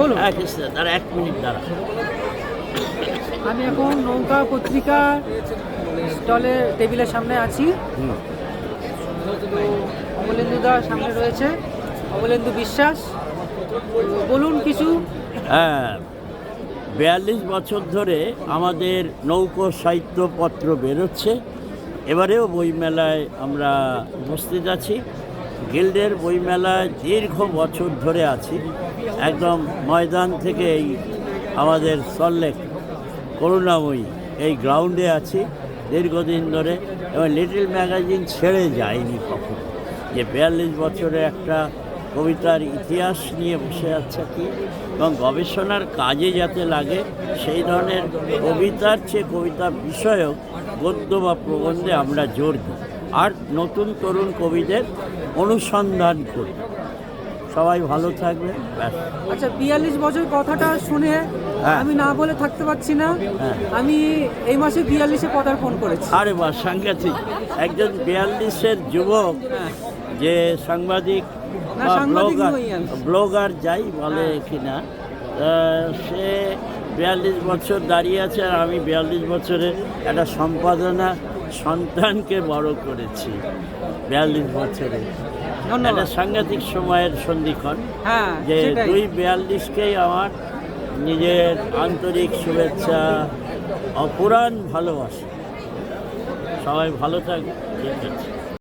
বলুন। হ্যাঁ কৃষ্ণ, তারা 1 মিনিট দাঁড়া। আমি এখন নৌকা পত্রিকা স্টলের টেবিলের সামনে আছি। তো অমলেন্দুদা সামনে রয়েছে, অমলেন্দু বিশ্বাস। তো বলুন কিছু। হ্যাঁ, 42 বছর ধরে আমাদের নৌকো সাহিত্যপত্র বেরোচ্ছে। এবারেও বইমেলায় আমরা উপস্থিত আছি। গিল্ডের বইমেলায় দীর্ঘ বছর ধরে আছি। একদম ময়দান থেকে এই আমাদের সল্টলেক করুণাময়ী এই গ্রাউন্ডে আছি দীর্ঘদিন ধরে, এবং লিটল ম্যাগাজিন ছেড়ে যায়নি কখনো। যে 42 বছরে একটা কবিতার ইতিহাস নিয়ে বসে আছে কি, এবং গবেষণার কাজে যাতে লাগে সেই ধরনের কবিতার চেয়ে কবিতা বিষয়ক গদ্য বা প্রবন্ধে আমরা জোর দিই, আর নতুন তরুণ কবিদের অনুসন্ধান করি। সবাই ভালো থাকবে, ব্যাস। আচ্ছা, 42 বছর কথাটা শুনে আমি না বলে থাকতে পারছি না। আমি এই মাসে 42-এ পদার্পণ করেছি। আরে বাহ, সাংঘাতিক! একজন 42-এর যুবক যে সাংবাদিক না, বা সাংবাদিক নই আমি। ব্লগার যাই বলে কিনা, সে 42 বছর দাঁড়িয়ে আছে, আর আমি 42 বছরে একটা সম্পাদনা সন্তানকে বড় করেছি 42 বছরে। একটা সাংঘাতিক সময়ের সন্ধিক্ষণ, হ্যাঁ, যে সেটাই। 42কেই আমার নিজের আন্তরিক শুভেচ্ছা, অপুরাণ ভালোবাসা। সবাই ভালো থাকবে, ঠিক আছে।